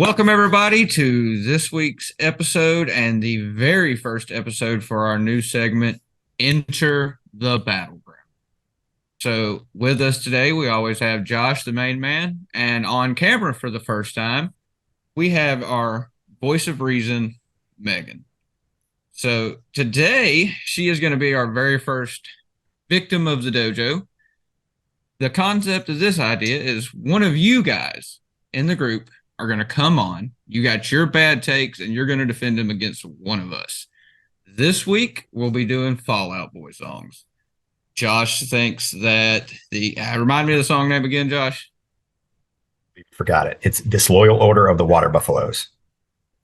Welcome, everybody, to this week's episode and the very first episode for our new segment, Enter the Battleground. So, with us today, we always have Josh, the main man, and on camera for the first time, we have our voice of reason, Meghann. So, today, she is going to be our very first victim of the dojo. The concept of this idea is one of you guys in the group are going to come on. You got your bad takes, and you're going to defend them against one of us. This week, we'll be doing Fall Out Boy songs. Josh thinks that remind me of the song name again, Josh. Forgot it. It's Disloyal Order of the Water Buffaloes.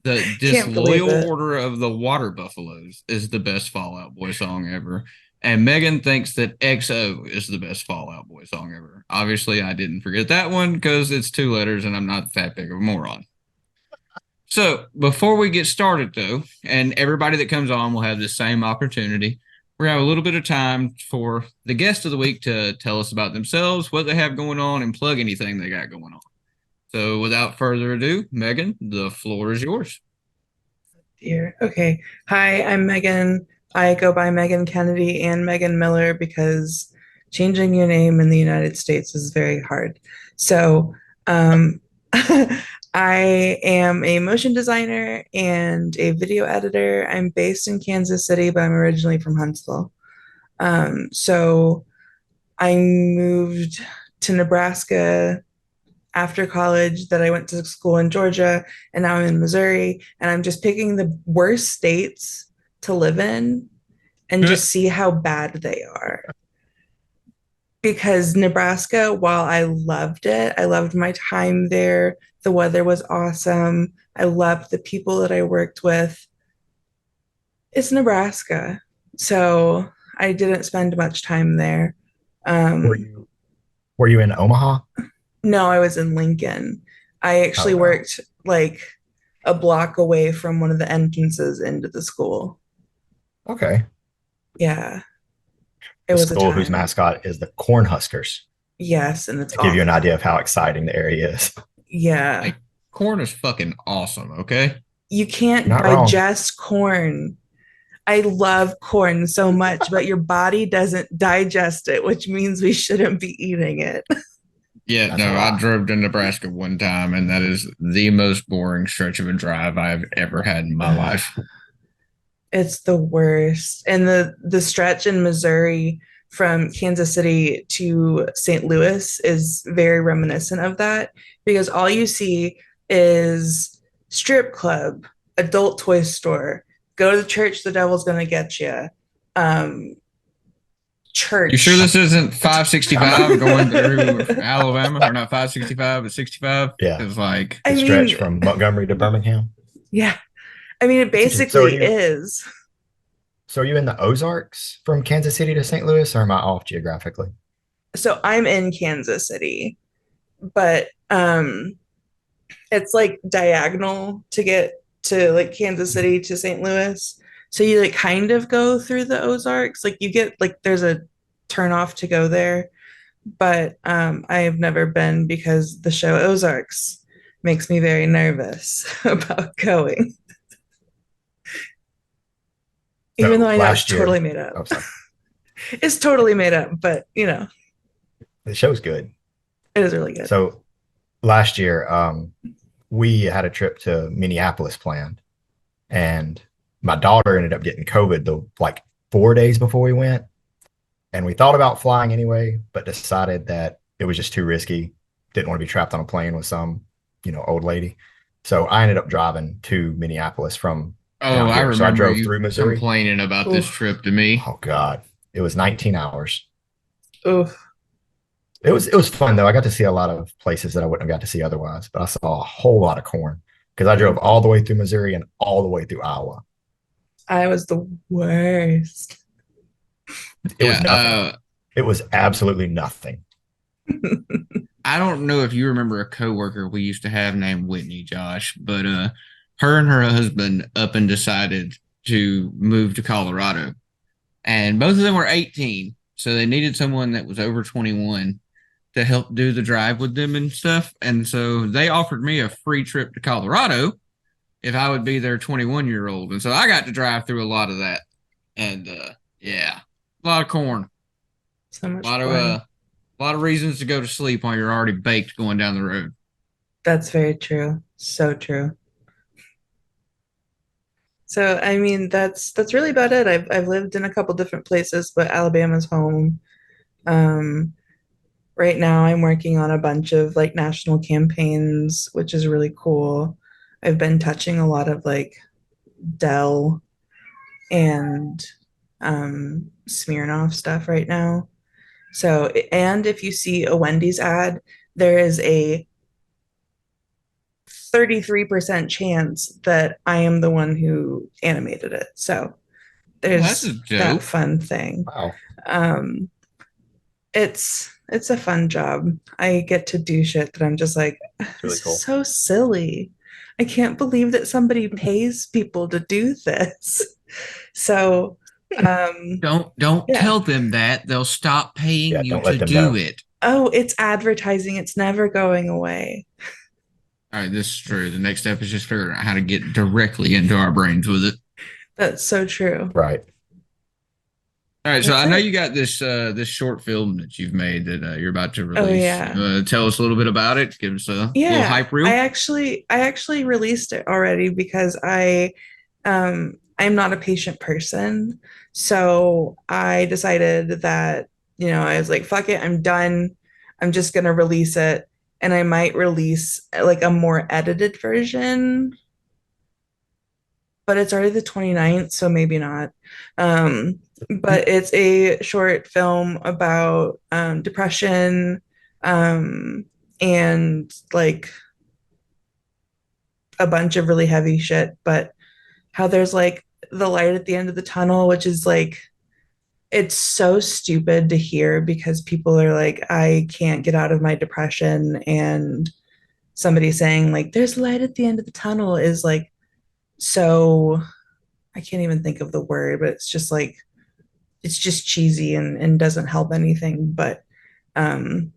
The Disloyal Order of the Water Buffaloes is the best Fall Out Boy song ever. And Meghann thinks that XO is the best Fall Out Boy song ever. Obviously, I didn't forget that one because it's 2 letters and I'm not that big of a moron. So, before we get started, though, and everybody that comes on will have the same opportunity, we're going to have a little bit of time for the guest of the week to tell us about themselves, what they have going on, and plug anything they got going on. So, without further ado, Meghann, the floor is yours. Dear. Okay. Hi, I'm Meghann. I go by Meghann Kennedy and Meghann Miller because changing your name in the United States is very hard. So I am a motion designer and a video editor. I'm based in Kansas City, but I'm originally from Huntsville. So I moved to Nebraska after college, that I went to school in Georgia, and now I'm in Missouri, and I'm just picking the worst states to live in and just see how bad they are. Because Nebraska, while I loved it, I loved my time there. The weather was awesome. I loved the people that I worked with. It's Nebraska. So I didn't spend much time there. Were you in Omaha? No, I was in Lincoln. I actually worked like a block away from one of the entrances into the school. Okay. Yeah. It was a school whose mascot is the Cornhuskers. Yes, and it's to give you an idea of how exciting the area is. Yeah. Like, corn is fucking awesome, okay? You can't digest corn. I love corn so much, but your body doesn't digest it, which means we shouldn't be eating it. Yeah, no, I drove to Nebraska one time, and that is the most boring stretch of a drive I've ever had in my life. It's the worst. And the stretch in Missouri from Kansas City to St. Louis is very reminiscent of that, because all you see is strip club, adult toy store, go to the church, the devil's gonna get you. Church. You sure this isn't 565 going through Alabama? Or not 565, but 65? Yeah. It's like the stretch from Montgomery to Birmingham. Yeah. I mean, it basically is. So are you in the Ozarks from Kansas City to St. Louis, or am I off geographically? So I'm in Kansas City, but it's like diagonal to get to like Kansas City to St. Louis. So you like kind of go through the Ozarks. Like you get like there's a turn off to go there. But I have never been because the show Ozarks makes me very nervous about going. Even though I know it's totally made up. It's totally made up, but you know. The show's good. It is really good. So last year, we had a trip to Minneapolis planned, and my daughter ended up getting COVID like 4 days before we went. And we thought about flying anyway, but decided that it was just too risky. Didn't want to be trapped on a plane with some, old lady. So I ended up driving to Minneapolis from I remember. So I drove through Missouri. Complaining about this trip to me. Oh God. It was 19 hours. Oof. It was fun though. I got to see a lot of places that I wouldn't have got to see otherwise, but I saw a whole lot of corn because I drove all the way through Missouri and all the way through Iowa. I was the worst. It was nothing. It was absolutely nothing. I don't know if you remember a coworker we used to have named Whitney, Josh, but her and her husband up and decided to move to Colorado. And both of them were 18, so they needed someone that was over 21 to help do the drive with them and stuff. And so they offered me a free trip to Colorado if I would be their 21-year-old. And so I got to drive through a lot of that. And yeah, a lot of corn, So much a lot fun. of reasons to go to sleep while you're already baked going down the road. That's very true. So true. So I mean that's really about it. I've lived in a couple different places, but Alabama's home. Um, right now I'm working on a bunch of like national campaigns, which is really cool. I've been touching a lot of like Dell and Smirnoff stuff right now. So, and if you see a Wendy's ad, there is a 33% chance that I am the one who animated it. So Well, that's there's a that joke. fun thing. Wow. It's a fun job. I get to do shit that I'm just like, It's really this cool. is so silly. I can't believe that somebody pays people to do this. So, Don't yeah. tell them that. They'll stop paying Yeah, you don't to let them do know. it. Oh, it's advertising. It's never going away. All right, this is true. The next step is just figuring out how to get directly into our brains with it. That's so true. Right. All right, so That's I know it. you got this short film that you've made that you're about to Oh release. yeah. Tell us a little bit about it. Give us a little Yeah. hype reel. I actually released it already because I'm not a patient person. So I decided that, I was like, fuck it, I'm done. I'm just gonna release it. And I might release like a more edited version, but it's already the 29th, so maybe not. But it's a short film about depression, um, and like a bunch of really heavy shit, but how there's like the light at the end of the tunnel, which is like, it's so stupid to hear because people are like, I can't get out of my depression. And somebody saying, like, there's light at the end of the tunnel is like, so I can't even think of the word, but it's just like, it's just cheesy and doesn't help anything. But um,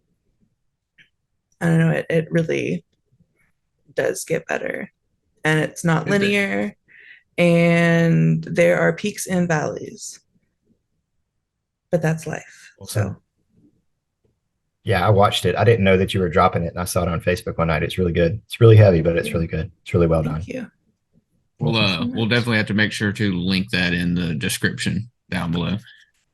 I don't know, it really does get better. And it's not linear, and there are peaks and valleys, but that's life. Awesome. So Yeah, I watched it. I didn't know that you were dropping it, and I saw it on Facebook one night. It's really good. It's really heavy, but it's really good. It's really well done. thank you. We'll Thank you so we'll much. definitely have to make sure to link that in the description down below.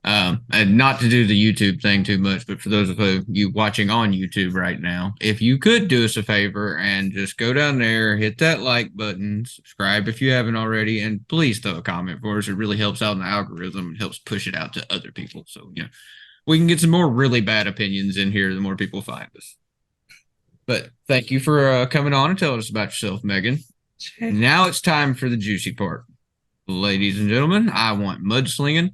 And not to do the YouTube thing too much, but for those of you watching on YouTube right now, if you could do us a favor and just go down there, hit that like button, subscribe if you haven't already, and please throw a comment for us. It really helps out in the algorithm and helps push it out to other people. So, we can get some more really bad opinions in here the more people find us. But thank you for coming on and telling us about yourself, Meghann. Sure. Now it's time for the juicy part. Ladies and gentlemen, I want mudslinging.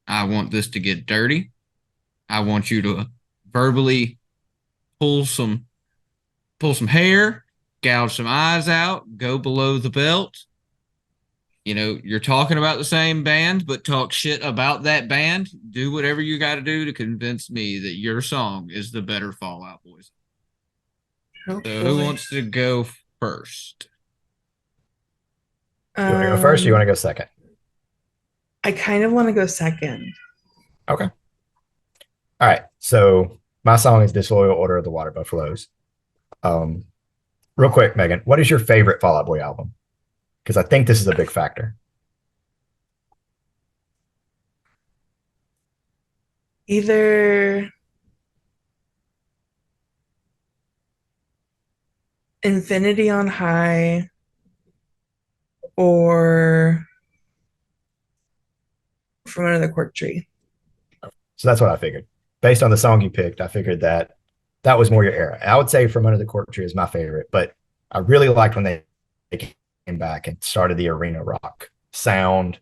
I want this to get dirty. I want you to verbally pull some hair, gouge some eyes out, go below the belt. You're talking about the same band, but talk shit about that band. Do whatever you got to do to convince me that your song is the better Fall Out Boys. Oh, So who boy. wants to go first? You want to go first or you want to go second? I kind of want to go second. Okay. All right. So my song is Disloyal Order of the Water Buffaloes. Real quick, Meghann, what is your favorite Fall Out Boy album? Because I think this is a big factor. Either Infinity on High or From Under the Cork Tree. So that's what I figured. Based on the song you picked, I figured that was more your era. I would say From Under the Cork Tree is my favorite, but I really liked when they came back and started the arena rock sound,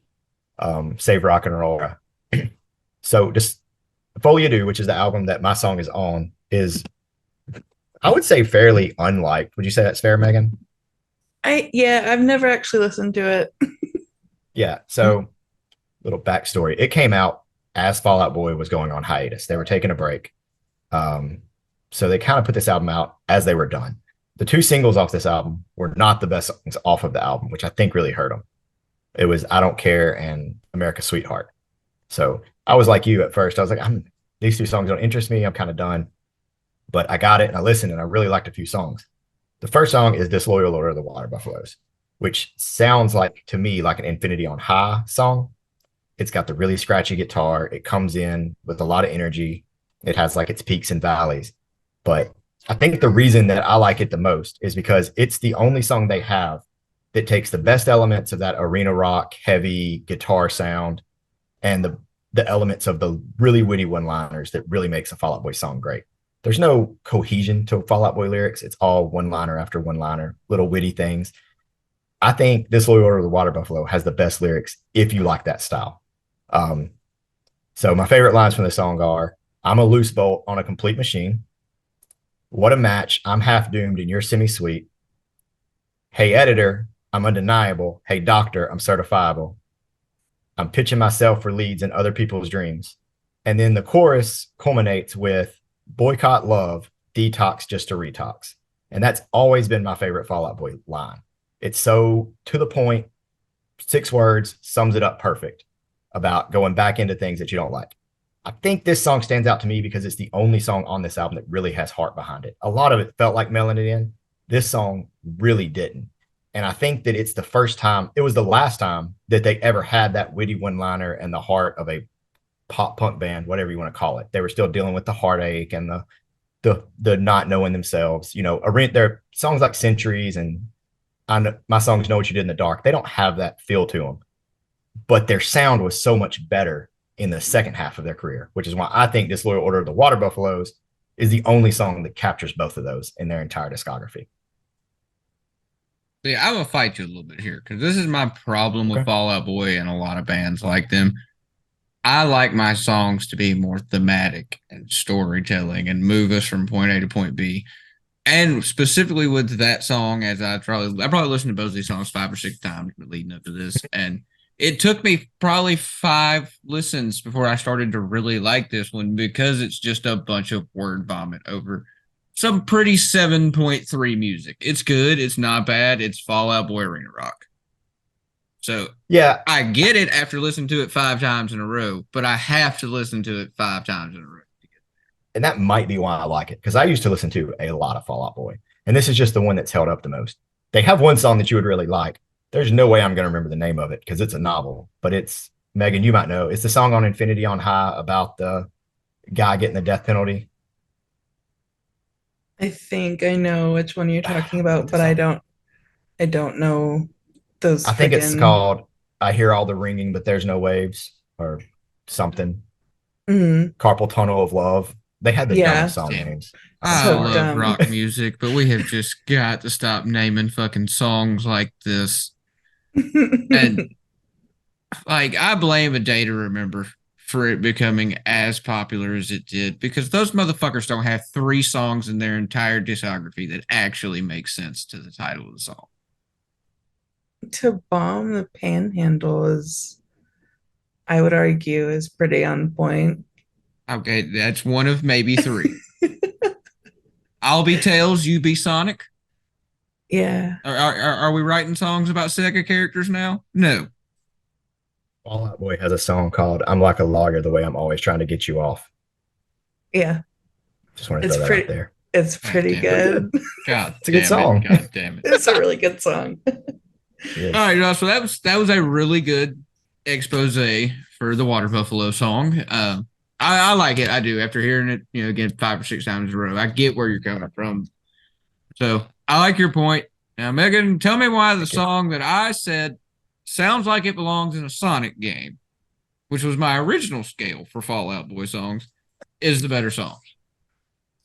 Save Rock and Roll. So just Folia Do, which is the album that my song is on, is, I would say, fairly unliked. Would you say that's fair, Meghann? I've never actually listened to it. Yeah. So little backstory. It came out as Fall Out Boy was going on hiatus. They were taking a break. So they kind of put this album out as they were done. The two singles off this album were not the best songs off of the album, which I think really hurt them. It was I Don't Care and America's Sweetheart. So I was like you at first. I was like, these two songs don't interest me. I'm kind of done. But I got it and I listened and I really liked a few songs. The first song is Disloyal Order of the Water Buffaloes, which sounds like to me like an Infinity on High song. It's got the really scratchy guitar. It comes in with a lot of energy. It has like its peaks and valleys. But I think the reason that I like it the most is because it's the only song they have that takes the best elements of that arena rock, heavy guitar sound and the elements of the really witty one-liners that really makes a Fall Out Boy song great. There's no cohesion to Fall Out Boy lyrics. It's all one-liner after one-liner, little witty things. I think Disloyal Order of the Water Buffalo has the best lyrics if you like that style. So my favorite lines from the song are, I'm a loose bolt on a complete machine. What a match. I'm half doomed and you're semi-sweet. Hey, editor, I'm undeniable. Hey, doctor, I'm certifiable. I'm pitching myself for leads in other people's dreams. And then the chorus culminates with boycott love, detox just to retox. And that's always been my favorite Fall Out Boy line. It's so to the point, 6 words, sums it up perfect about going back into things that you don't like. I think this song stands out to me because it's the only song on this album that really has heart behind it. A lot of it felt like mailing it in. This song really didn't. And I think that it's the first time, it was the last time that they ever had that witty one-liner and the heart of a pop punk band, whatever you want to call it. They were still dealing with the heartache and the not knowing themselves. You know, their songs like Centuries and my songs Know What You Did in the Dark, they don't have that feel to them. But their sound was so much better in the second half of their career, which is why I think Disloyal Order of the Water Buffaloes is the only song that captures both of those in their entire discography. Yeah, I'm gonna fight you a little bit here because this is my problem with Okay. Fall Out Boy and a lot of bands like them. I like my songs to be more thematic and storytelling and move us from point A to point B. And specifically with that song, as I probably listened to both of these songs 5 or 6 times leading up to this, and it took me probably 5 listens before I started to really like this one because it's just a bunch of word vomit over some pretty 7.3 music. It's good. It's not bad. It's Fall Out Boy Arena Rock. So Yeah, I get it after listening to it 5 times in a row, but I have to listen to it 5 times in a row. and that might be why I like it because I used to listen to a lot of Fall Out Boy, and this is just the one that's held up the most. They have one song that you would really like. There's no way I'm going to remember the name of it because it's a novel, but it's Meghann. You might know it's the song on Infinity on High about the guy getting the death penalty. I think I know which one you're talking about, but song. I don't know those I think it's friggin' called "I Hear All the Ringing, but There's No Waves" or something. Mhm. Carpal Tunnel of Love. They had the dumbest Yeah. song Damn. names. I'm I So sorry. love dumb. rock music, but we have just got to stop naming fucking songs like this. And like I blame A Day to Remember for it becoming as popular as it did because those motherfuckers don't have 3 songs in their entire discography that actually make sense to the title of the song. To bomb the panhandle is, I would argue, is pretty on point. Okay, that's one of maybe 3. I'll be Tails, you be Sonic. Yeah. Are we writing songs about Sega characters now? No. Fall Out Boy has a song called "I'm Like a Lawyer the Way I'm Always Trying to Get You Off." Yeah. Just want to It's throw that out pretty there. it's God pretty damn it. good. God It's a good damn song. it. God damn it. It's a really good song. Yes. All right, Josh. So that was a really good expose for the Water Buffalo song. I like it. I do. After hearing it, again 5 or 6 times in a row, I get where you're coming from. So I like your point. Now, Meghann, tell me why the song that I said sounds like it belongs in a Sonic game, which was my original scale for Fall Out Boy songs, is the better song.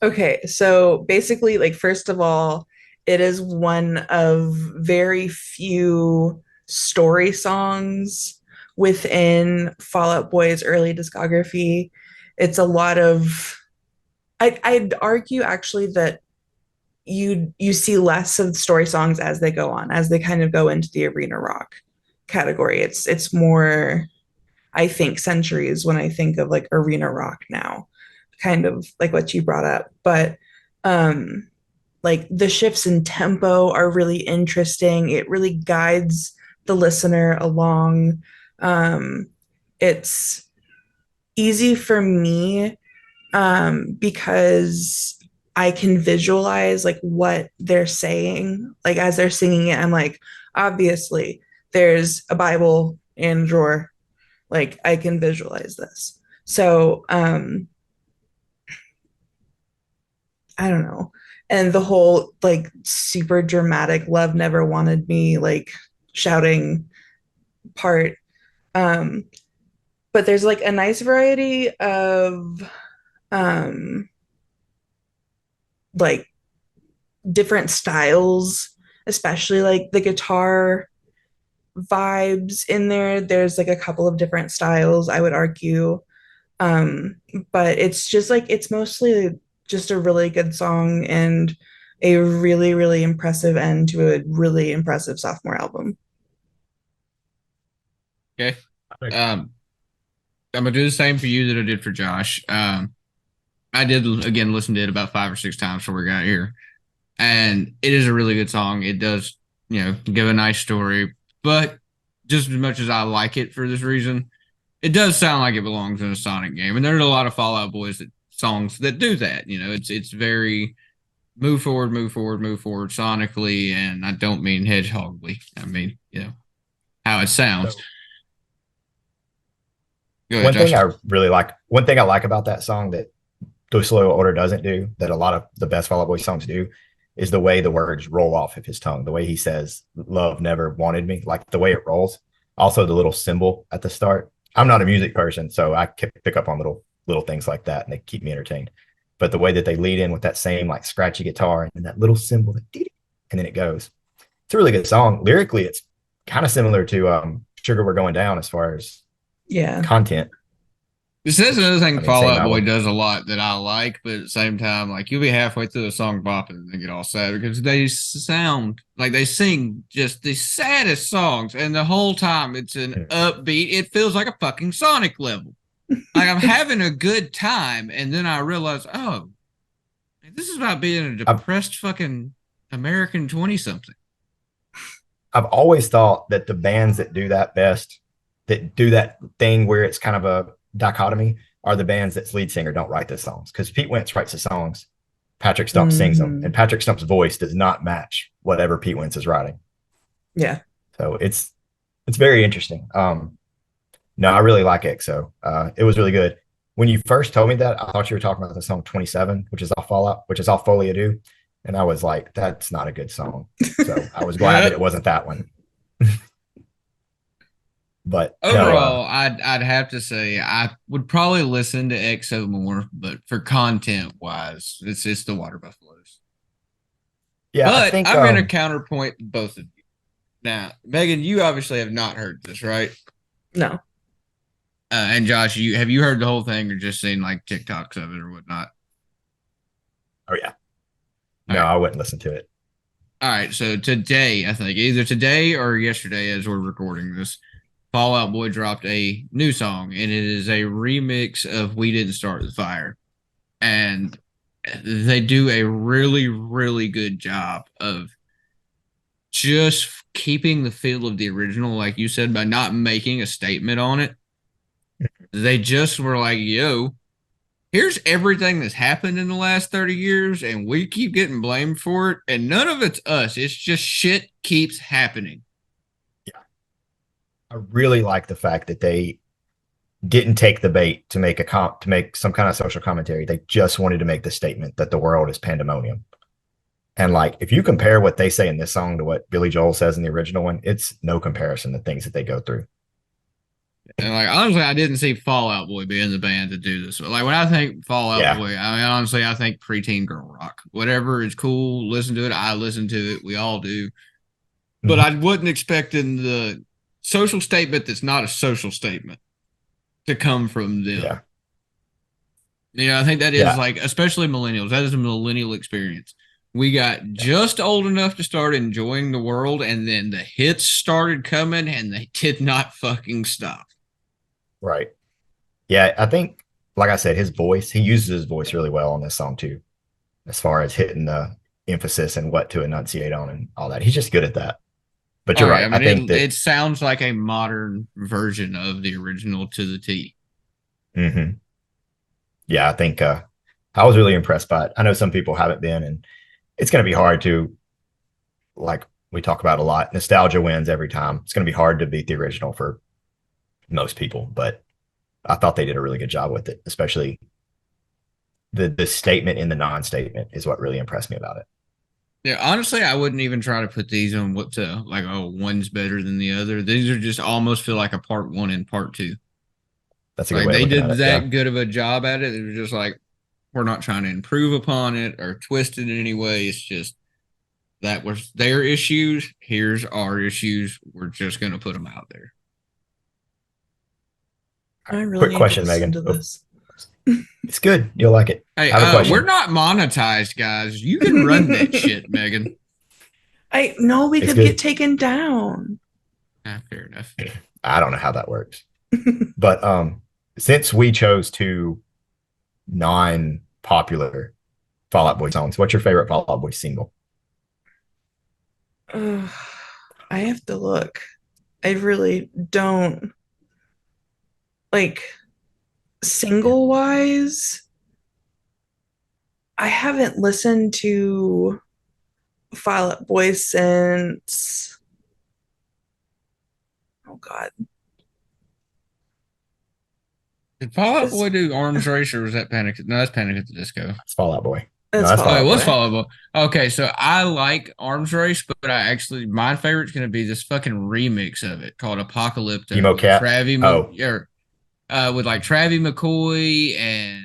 Okay, so basically, like, first of all, it is one of very few story songs within Fall Out Boy's early discography. It's a lot of, I'd argue actually that you see less of story songs as they go on, as they kind of go into the arena rock category. It's more, I think, Centuries when I think of like arena rock now, kind of like what you brought up. But Like the shifts in tempo are really interesting. It really guides the listener along. It's easy for me because I can visualize like what they're saying. Like as they're singing it, I'm like, obviously, there's a Bible in a drawer. Like I can visualize this. So I don't know. And the whole like super dramatic love never wanted me like shouting part. Um, but there's like a nice variety of um like different styles, especially like the guitar vibes in there. There's like a couple of different styles, I would argue. Um, but it's just like it's mostly just a really good song and a really, really impressive end to a really impressive sophomore album. Okay. Um, I'm gonna do the same for you that I did for Josh. I did again listen to it about 5 or 6 times before we got here, and it is a really good song. It does, give a nice story, but just as much as I like it for this reason, it does sound like it belongs in a Sonic game. And there's a lot of Fallout Boys songs that do that. It's very move forward, move forward, move forward sonically, and I don't mean hedgehogly. I mean, how it sounds. So, Go ahead, Josh. one thing I like about that song that Go Slow Order doesn't do, that a lot of the best Fall Out Boy songs do, is the way the words roll off of his tongue, the way he says, love never wanted me, like the way it rolls. Also, the little symbol at the start. I'm not a music person, so I can pick up on little things like that, and they keep me entertained. But the way that they lead in with that same like scratchy guitar and that little symbol, and then it goes. It's a really good song. Lyrically, it's kind of similar to Sugar We're Going Down as far as Yeah. content. This is another thing Fall Out Boy album. does a lot that I like, but at the same time, like you'll be halfway through the song bopping and then get all sad because they sound like they sing just the saddest songs, and the whole time it's an upbeat. It feels like a fucking Sonic level. Like I'm having a good time, and then I realize, oh, this is about being a depressed fucking American 20-something. I've always thought that the bands that do that best, that do that thing where it's kind of a dichotomy, are the bands that's lead singer don't write the songs. Because Pete Wentz writes the songs, Patrick Stump sings them, and Patrick Stump's voice does not match whatever Pete Wentz is writing. Yeah. So it's very interesting. No, I really like EXO. It was really good. When you first told me that, I thought you were talking about the song 27, which is off Fallout, which is off Folia Do. And I was like, that's not a good song. So I was glad that it wasn't that one. But overall, I'd have to say I would probably listen to EXO more, but for content wise, it's the Water Buffaloes. Yeah, but I think I'm going to counterpoint both of you. Now, Meghann, you obviously have not heard this, right? No. And Josh, have you heard the whole thing or just seen like TikToks of it or whatnot? Oh yeah. No, I wouldn't listen to it. All right, so today, I think either today or yesterday, as we're recording this, Fall Out Boy dropped a new song, and it is a remix of "We Didn't Start the Fire," and they do a really, really good job of just keeping the feel of the original, like you said, by not making a statement on it. They just were like, "Yo, here's everything that's happened in the last 30 years, and we keep getting blamed for it, and none of it's us. It's just shit keeps happening." Yeah. I really like the fact that they didn't take the bait to make to make some kind of social commentary. They just wanted to make the statement that the world is pandemonium. And like, if you compare what they say in this song to what Billy Joel says in the original one, it's no comparison to things that they go through. And like, honestly, I didn't see Fall Out Boy being the band to do this. But like, when I think Fall Out Boy, I mean, honestly, I think preteen girl rock. Whatever is cool, listen to it. I listen to it. We all do. But I wasn't expecting the social statement that's not a social statement to come from them. I think that is like, especially millennials, that is a millennial experience. We got just old enough to start enjoying the world, and then the hits started coming, and they did not fucking stop. Right. Yeah, I think, like I said, his voice, he uses his voice really well on this song too. as far as hitting the emphasis and what to enunciate on and all that. He's just good at that. But Oh you're yeah, right. I I mean think that it sounds like a modern version of the original to the T. hmm yeah, I think I was really impressed by it. I know some people haven't been, and it's going to be hard to, like we talk about a lot. Nostalgia wins every time. It's going to be hard to beat the original for most people, but I thought they did a really good job with it, especially the statement in the non-statement is what really impressed me about it. Yeah, honestly, I wouldn't even try to put these on what to like. Oh, one's better than the other. These are just almost feel like a part one and part two. That's a good Like way of they looking did at it. Yeah. that good of a job at it. It was just like we're not trying to improve upon it or twist it in any way. It's just that was their issues. Here's our issues. We're just going to put them out there. I really Quick need to question, listen Meghann. to this. It's good. You'll like it. Hey, I have a we're question. not monetized, guys. You can run that shit, Meghann. I know we It's could get good. taken down. Fair enough. I don't know how that works. But since we chose two non-popular Fall Out Boy songs, what's your favorite Fall Out Boy single? Ugh, I have to look. I really don't like single wise. I haven't listened to Fall Out Boy since, oh God, Did Fall Out this Boy do Arms Race or was that Panic? No, that's Panic at the Disco. It's Fall Out Boy. No, that's that's Fall Oh, Fall it Out Out was Boy. Boy. Fall Out Boy. Okay, so I like Arms Race, but I actually my favorite's gonna be this fucking remix of it called Apocalypto Emo with Cat. Oh, With like Travie McCoy and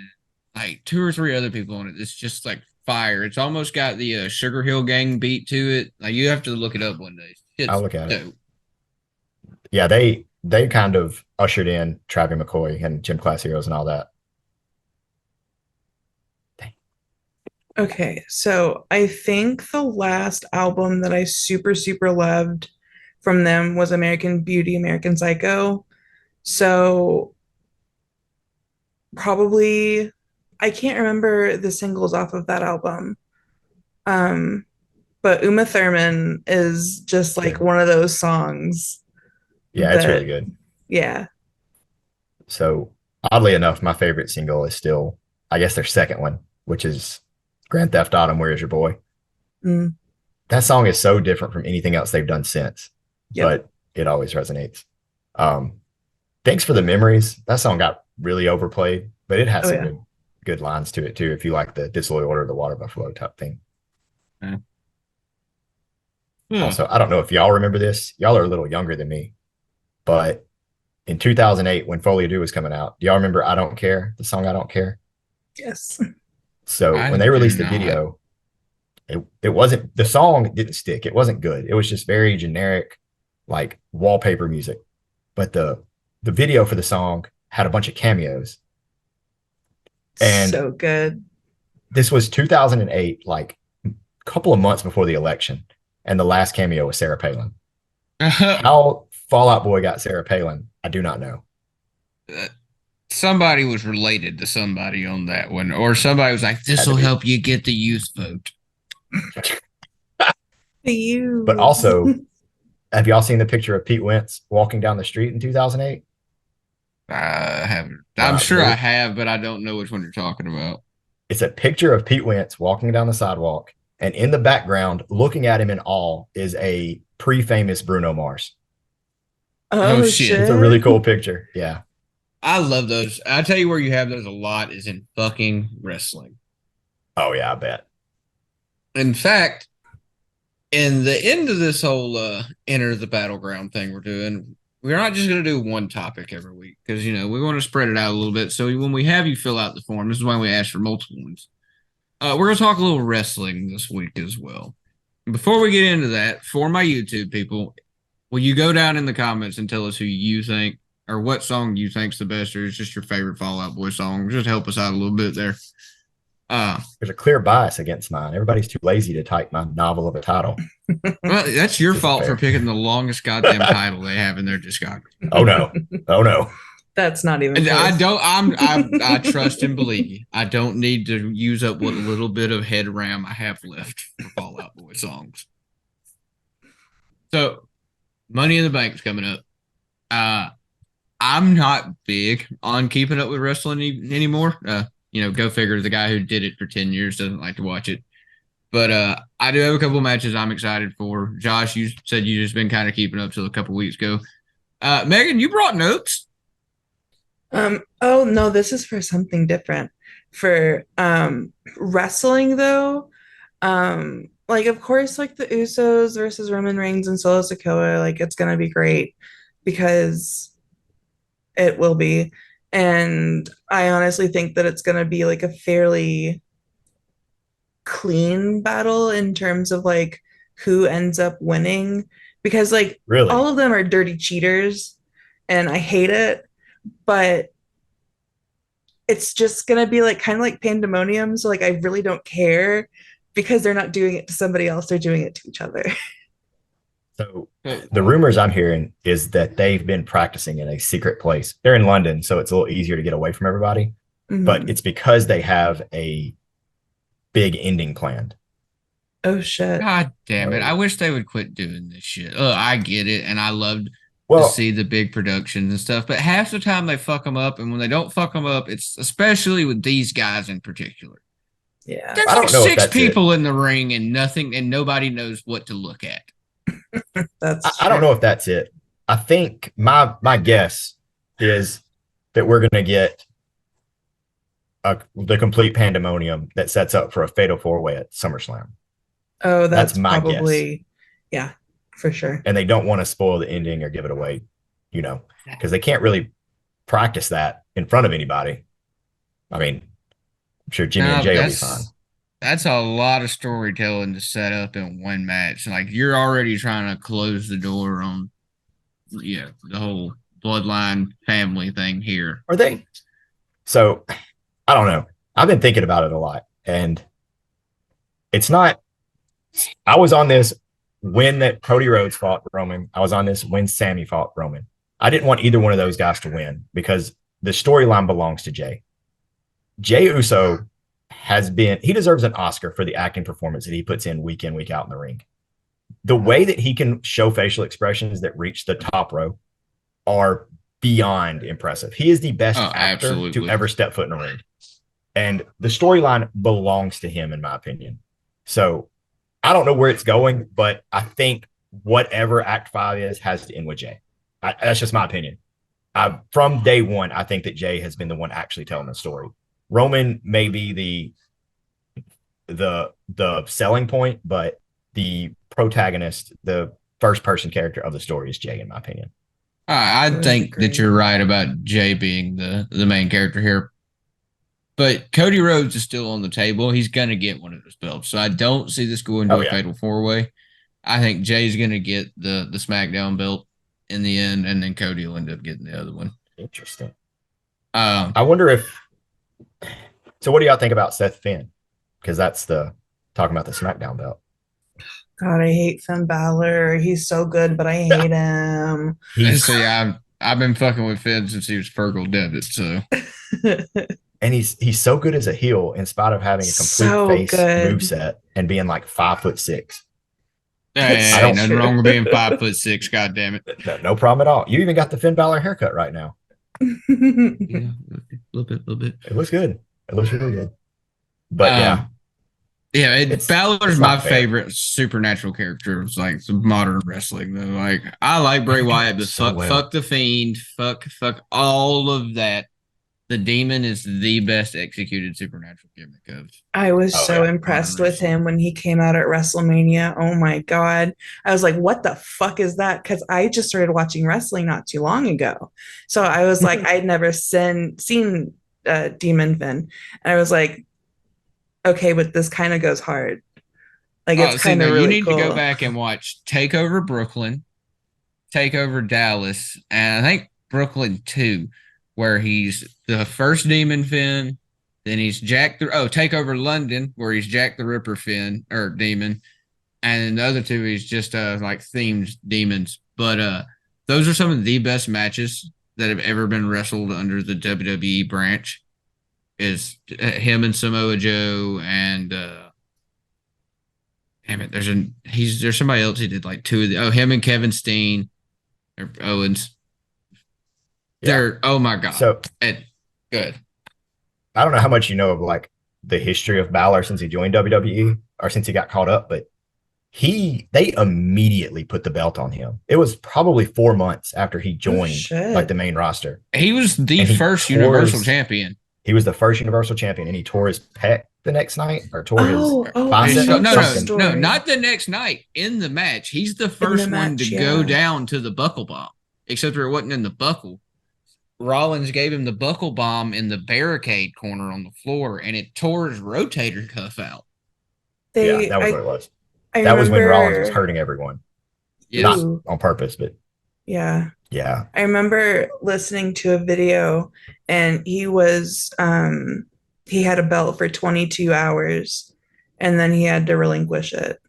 like two or three other people on it. It's just like fire. It's almost got the Sugar Hill Gang beat to it. Like you have to look it up one day. I'll It's look at it. dope. Yeah, they kind of ushered in Travie McCoy and Gym Class Heroes and all that. Okay, so I think the last album that I super, super loved from them was American Beauty, American Psycho. So probably I can't remember the singles off of that album. Um, but Uma Thurman is just like Good. one of those songs Yeah, it's really that, good. yeah. So oddly enough, my favorite single is still, I guess, their second one, which is Grand Theft Auto, Where's Your Boy? Mm, That song is so different from anything else they've done since, yep. but it always resonates. Um, Thanks for the Memories. That song got really overplayed, but it has Oh some yeah. good lines to it too. If you like the Disloyal Order of the Water Buffalo type thing. Yeah. Hmm. Also, I don't know if y'all remember this. Y'all are a little younger than me, but in 2008, when Folie à Deux was coming out, do y'all remember I Don't Care, the song I Don't Care? Yes. So I when they do released the not. video, it wasn't, the song didn't stick. It wasn't good. It was just very generic, like wallpaper music. But the video for the song had a bunch of cameos. And So good. this was 2008, like a couple of months before the election. And the last cameo was Sarah Palin. How Fall Out Boy got Sarah Palin, I do not know. Somebody was related to somebody on that one, or somebody was like, "This will help you get the youth vote." You. But also, have y'all seen the picture of Pete Wentz walking down the street in 2008? I haven't. I'm sure I have, but I don't know which one you're talking about. It's a picture of Pete Wentz walking down the sidewalk, and in the background, looking at him in awe, is a pre-famous Bruno Mars. Oh shit. It's a really cool picture. Yeah. I love those. I tell you where you have those a lot is in fucking wrestling. Oh yeah, I bet. In fact, in the end of this whole Enter the Battleground thing we're doing, we're not just going to do one topic every week because, we want to spread it out a little bit. So when we have you fill out the form, this is why we ask for multiple ones. We're going to talk a little wrestling this week as well. Before we get into that, for my YouTube people, will you go down in the comments and tell us who you think or what song you think's the best, or is just your favorite Fall Out Boy song? Just help us out a little bit there. There's a clear bias against mine. Everybody's too lazy to type my novel of a title. Well, that's your fault for picking the longest goddamn title they have in their discography. Oh no. That's not even And I close. don't. I trust and believe you. I don't need to use up what little bit of head RAM I have left for Fall Out Boy songs. So, Money in the Bank is coming up. I'm not big on keeping up with wrestling anymore. Go figure. The guy who did it for 10 years doesn't like to watch it. But I do have a couple matches I'm excited for. Josh, you said you just been kind of keeping up till a couple weeks ago. Meghann, you brought notes. Oh no, this is for something different. For wrestling though, like of course like the Usos versus Roman Reigns and Solo Sikoa, like it's gonna be great because it will be. And I honestly think that it's gonna be like a fairly clean battle in terms of like who ends up winning because like Really? all of them are dirty cheaters and I hate it, but it's just gonna be like kind of like pandemonium. So like I really don't care because they're not doing it to somebody else, they're doing it to each other. So the rumors I'm hearing is that they've been practicing in a secret place. They're in London, so it's a little easier to get away from everybody. But it's because they have a big ending planned. Oh shit. God damn it! I wish they would quit doing this shit. I get it, and I loved to Well, see the big productions and stuff. But half the time they fuck them up, and when they don't fuck them up, it's especially with these guys in particular. Yeah. There's I like don't know if six that's people in the ring, and nobody knows what to look at. That's I don't know if that's it. I think my guess is that we're going to get the complete pandemonium that sets up for a fatal four way at SummerSlam. Oh, That's that's my guess. probably, yeah, for sure. And they don't want to spoil the ending or give it away, because they can't really practice that in front of anybody. I mean, I'm sure Jimmy and Jay will be fine. That's a lot of storytelling to set up in one match. Like you're already trying to close the door on, the whole bloodline family thing here. Are they? So I don't know. I've been thinking about it a lot, and it's not. I was on this when that Cody Rhodes fought Roman. I was on this when Sammy fought Roman. I didn't want either one of those guys to win because the storyline belongs to Jay. Jay Uso he deserves an Oscar for the acting performance that he puts in, week week out in the ring. The way that he can show facial expressions that reach the top row are beyond impressive. He is the best actor absolutely. to ever step foot in a ring. And the storyline belongs to him, in my opinion. So I don't know where it's going, but I think whatever Act 5 is has to end with Jay. That's just my opinion. From day one, I think that Jay has been the one actually telling the story. Roman may be the selling point, but the protagonist, the first person character of the story is Jay, in my opinion. I think that you're right about Jay being the main character here. But Cody Rhodes is still on the table. He's going to get one of those belts. So I don't see this going to a fatal four-way. I think Jay's going to get the SmackDown belt in the end, and then Cody will end up getting the other one. Interesting. I wonder if – so what do y'all think about Seth Finn? Because that's talking about the SmackDown belt. God, I hate Finn Balor. He's so good, but I hate him. I've been fucking with Finn since he was Fergal Devitt, so – And he's so good as a heel in spite of having a complete face moveset and being like 5'6". Hey, nothing wrong with being 5'6". God damn it! No problem at all. You even got the Finn Balor haircut right now. Yeah, a little bit. It looks good. It looks really good. But Balor's my favorite supernatural character. It's like some modern wrestling though. Like I like Bray Wyatt, but fuck the Fiend, fuck all of that. The Demon is the best executed supernatural gimmick of. I was so impressed with him when he came out at WrestleMania. Oh my God. I was like, what the fuck is that? Because I just started watching wrestling not too long ago. So I was like, I'd never seen Demon Finn. And I was like, okay, but this kind of goes hard. Like it's kind of really you need cool. to go back and watch Takeover Brooklyn, Takeover Dallas, and I think Brooklyn 2, where he's the first Demon Finn, then he's Takeover London, where he's Jack the Ripper Finn or Demon, and the other two he's just like themed demons. But those are some of the best matches that have ever been wrestled under the WWE branch. Is him and Samoa Joe and damn it, there's somebody else he did like two of the him and Kevin Steen or Owens. Yeah. They're oh my god. So good. I don't know how much you know of like the history of Balor since he joined WWE or since he got caught up, but they immediately put the belt on him. It was probably 4 months after he joined like the main roster. He was the first Universal Champion. He was the first Universal Champion, and he tore his pec the next night or tore his bicep. No, not the next night. In the match, he's the first one to go down to the buckle bomb, except for it wasn't in the buckle. Rollins gave him the buckle bomb in the barricade corner on the floor, and it tore his rotator cuff out. That was what it was. That was when Rollins was hurting everyone. Not on purpose, but yeah. Yeah. I remember listening to a video, and he was he had a belt for 22 hours, and then he had to relinquish it.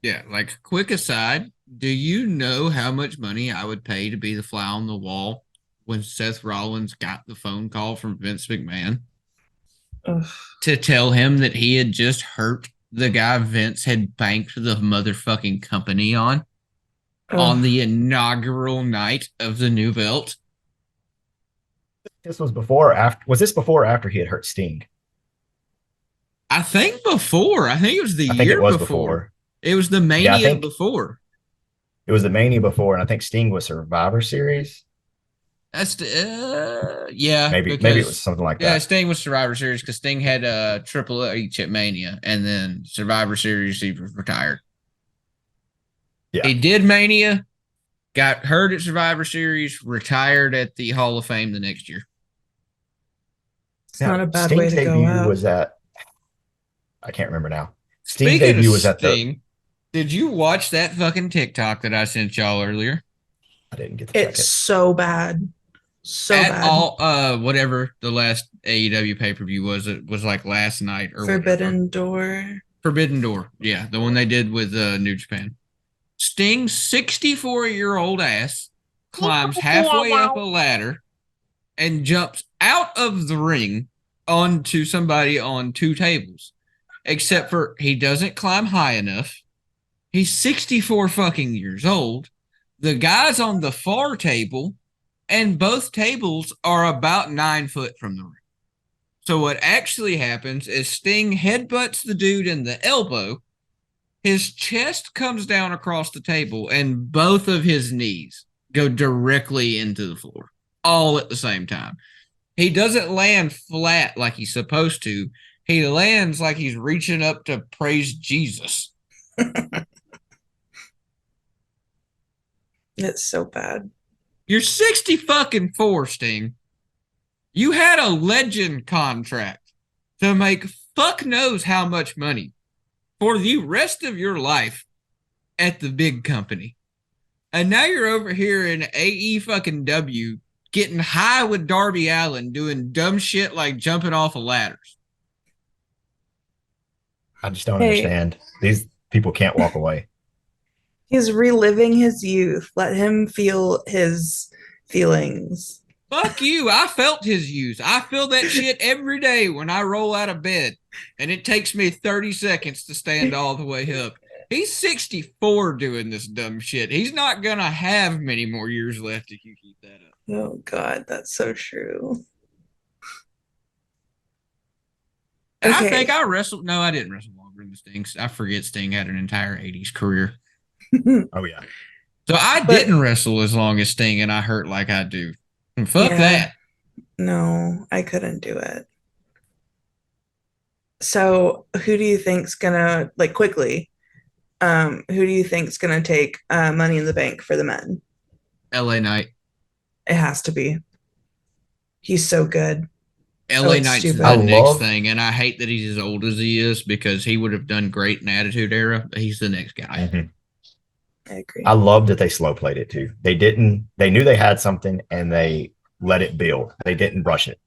Yeah, like quick aside, do you know how much money I would pay to be the fly on the wall when Seth Rollins got the phone call from Vince McMahon to tell him that he had just hurt the guy Vince had banked the motherfucking company on the inaugural night of the new belt? This was before or after? Was this before or after he had hurt Sting? I think before. I think it was the year before. It was the Mania before. It was the Mania before, and I think Sting was Survivor Series. That's maybe it was something like that. Yeah, Sting was Survivor Series because Sting had Triple H at Mania, and then Survivor Series he was retired. Yeah, he did Mania, got hurt at Survivor Series, retired at the Hall of Fame the next year. It's not a bad way to go out. Was at I can't remember now. Sting's debut was at Sting, did you watch that fucking TikTok that I sent y'all earlier? I didn't get to check it. It's so bad. So bad. All whatever the last AEW pay-per-view was, it was like last night or Forbidden Door. Forbidden Door. Yeah, the one they did with New Japan. Sting's 64-year-old ass climbs halfway up a ladder and jumps out of the ring onto somebody on two tables. Except for he doesn't climb high enough. He's 64 fucking years old. The guy's on the far table, and both tables are about 9 foot from the ring. So what actually happens is Sting headbutts the dude in the elbow. His chest comes down across the table, and both of his knees go directly into the floor, all at the same time. He doesn't land flat like he's supposed to. He lands like he's reaching up to praise Jesus. It's so bad. You're 60 fucking 4, Sting. You had a legend contract to make fuck knows how much money for the rest of your life at the big company. And now you're over here in AE fucking W getting high with Darby Allin doing dumb shit like jumping off of ladders. I just don't understand. These people can't walk away. He's reliving his youth. Let him feel his feelings. Fuck you. I felt his youth. I feel that shit every day when I roll out of bed. And it takes me 30 seconds to stand all the way up. He's 64 doing this dumb shit. He's not going to have many more years left if you keep that up. Oh, God. That's so true. Okay. I think I wrestled. No, I didn't wrestle longer than Sting. I forget Sting had an entire 80s career. Oh, yeah. So I didn't wrestle as long as Sting, and I hurt like I do. And fuck that. No, I couldn't do it. So who do you think's gonna, like, quickly, who do you think's gonna take Money in the Bank for the men? LA Knight. It has to be. He's so good. LA Knight's the next thing, and I hate that he's as old as he is because he would have done great in Attitude Era, but he's the next guy. Mm-hmm. I agree. I love that they slow played it too. They knew they had something and they let it build. They didn't rush it.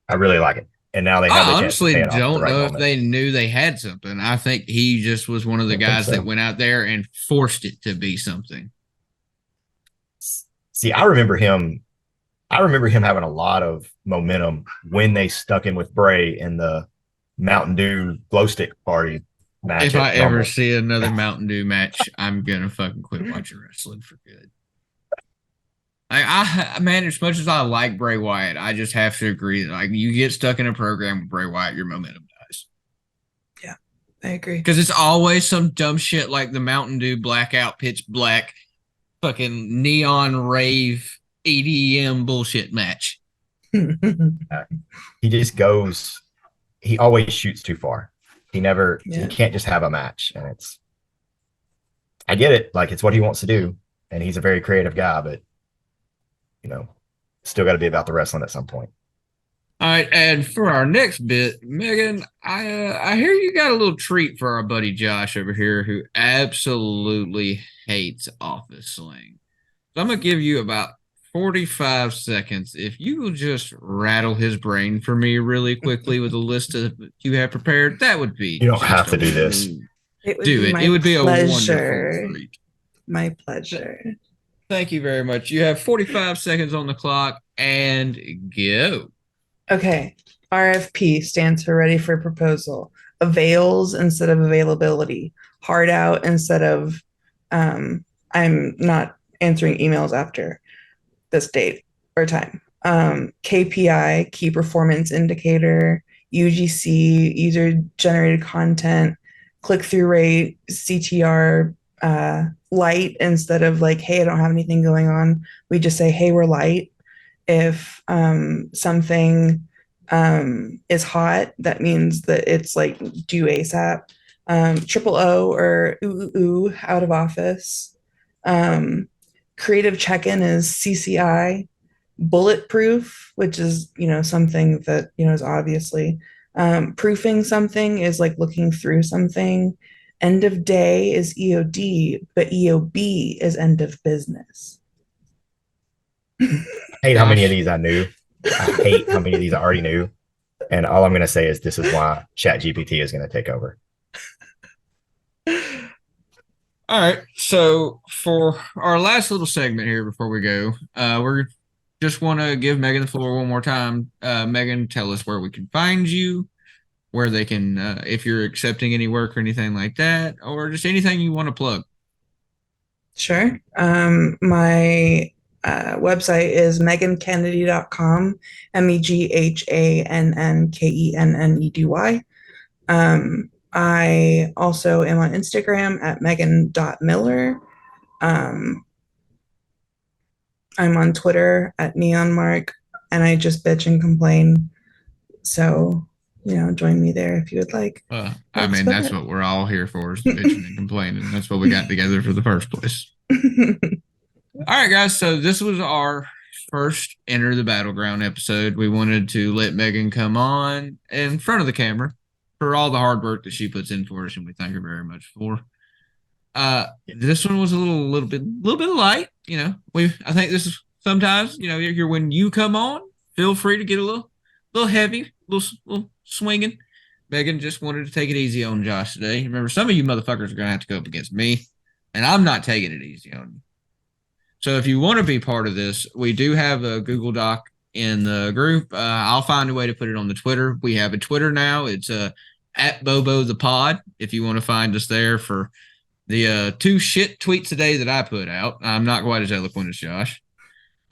I really like it. And now they have the chance to pay it off. I honestly don't know if they knew they had something. I think he just was one of the guys that went out there and forced it to be something. See, I remember him. I remember him having a lot of momentum when they stuck him with Bray in the Mountain Dew glow stick party match. If I at ever Rumble. see another Mountain Dew match, I'm gonna fucking quit watching wrestling for good. Man, as much as I like Bray Wyatt, I just have to agree that like you get stuck in a program with Bray Wyatt, your momentum dies. Yeah, I agree. Because it's always some dumb shit like the Mountain Dew blackout pitch black fucking neon rave EDM bullshit match. He just goes. He always shoots too far. He never. Yeah. He can't just have a match, and it's. I get it. Like it's what he wants to do, and he's a very creative guy, but still got to be about the wrestling at some point. All right, and for our next bit, Meghann, I hear you got a little treat for our buddy Josh over here, who absolutely hates office slang. So I'm gonna give you about 45 seconds. If you will just rattle his brain for me really quickly with a list of you have prepared, that would be. You don't have to do this. It would Do be it. my It would be pleasure. a wonderful treat. My pleasure. Thank you very much. You have 45 seconds on the clock and go. Okay. RFP stands for ready for proposal. Avails instead of availability. Hard out instead of I'm not answering emails after this date or time. KPI, key performance indicator. UGC, user generated content. Click-through rate. CTR, light instead of like, hey, I don't have anything going on. We just say, hey, we're light. If something is hot, that means that it's like due ASAP. Triple O or ooh, out of office. Creative check-in is CCI. Bulletproof, which is something that is obviously proofing something is like looking through something. End of day is EOD, but EOB is end of business. I hate how many of these I knew. I hate how many of these I already knew. And all I'm going to say is this is why ChatGPT is going to take over. All right. So for our last little segment here before we go, we're just want to give Meghann the floor one more time. Meghann, tell us where we can find you, where they can, if you're accepting any work or anything like that, or just anything you want to plug. Sure. My website is meghannkennedy.com, MEGHANNKENNEDY. I also am on Instagram at meghann.miller. I'm on Twitter at neonmark, and I just bitch and complain. So, join me there if you would like. I mean, that's what we're all here for, is bitching and complaining. That's what we got together for the first place. All right, guys. So this was our first Enter the Battleground episode. We wanted to let Meghann come on in front of the camera for all the hard work that she puts in for us, and we thank her very much for. This one was a little bit light. I think this is sometimes, you're when you come on, feel free to get a little heavy, little swinging. Meghann just wanted to take it easy on Josh today. Remember, some of you motherfuckers are gonna have to go up against me, and I'm not taking it easy on you. So if you want to be part of this, we do have a Google Doc in the group. I'll find a way to put it on the Twitter. We have a Twitter now. It's at Bobo the Pod. If you want to find us there for the 2 shit tweets a day that I put out. I'm not quite as eloquent as Josh.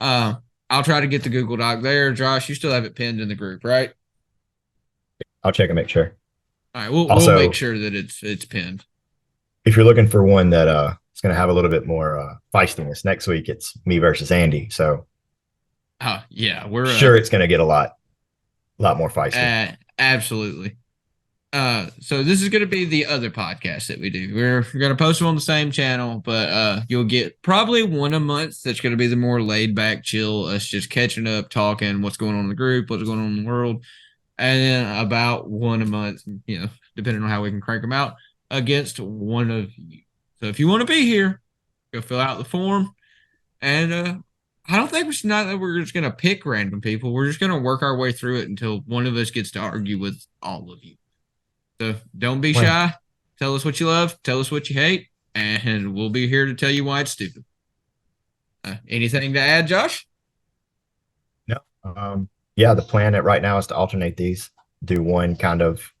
I'll try to get the Google Doc there. Josh, you still have it pinned in the group, right? I'll check and make sure. All right, we'll make sure that it's pinned. If you're looking for one that is going to have a little bit more feistiness, next week it's me versus Andy. So, yeah, we're sure it's going to get a lot more feisty. Absolutely. So this is going to be the other podcast that we do. We're going to post them on the same channel, but you'll get probably one a month. That's going to be the more laid back, chill, us just catching up, talking, what's going on in the group, what's going on in the world, and then about one a month, depending on how we can crank them out against one of you. So if you want to be here, go fill out the form, and I don't think we're just going to pick random people. We're just going to work our way through it until one of us gets to argue with all of you. So don't be shy. Tell us what you love. Tell us what you hate. And we'll be here to tell you why it's stupid. Anything to add, Josh? No. Yeah, the plan right now is to alternate these, do one kind of,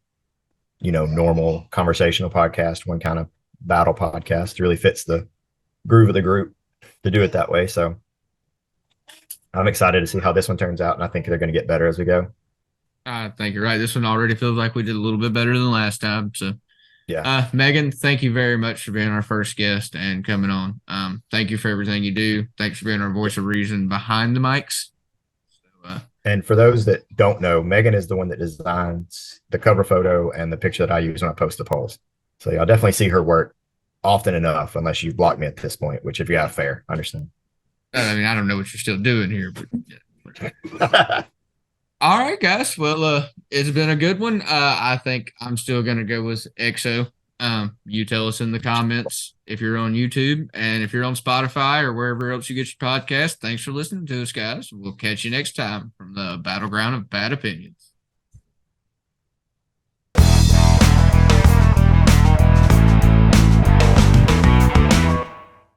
normal conversational podcast, one kind of battle podcast. It really fits the groove of the group to do it that way. So I'm excited to see how this one turns out, and I think they're going to get better as we go. I think you're right. This one already feels like we did a little bit better than last time. So, Yeah. Meghann, thank you very much for being our first guest and coming on. Thank you for everything you do. Thanks for being our voice of reason behind the mics. So, And for those that don't know, Meghann is the one that designs the cover photo and the picture that I use when I post the polls. So y'all definitely see her work often enough, unless you block me at this point, which if you have fair, I understand. I mean, I don't know what you're still doing here, but yeah. All right, guys. Well, it's been a good one. I think I'm still gonna go with EXO. You tell us in the comments if you're on YouTube and if you're on Spotify or wherever else you get your podcast. Thanks for listening to us, guys. We'll catch you next time from the Battleground of Bad Opinions.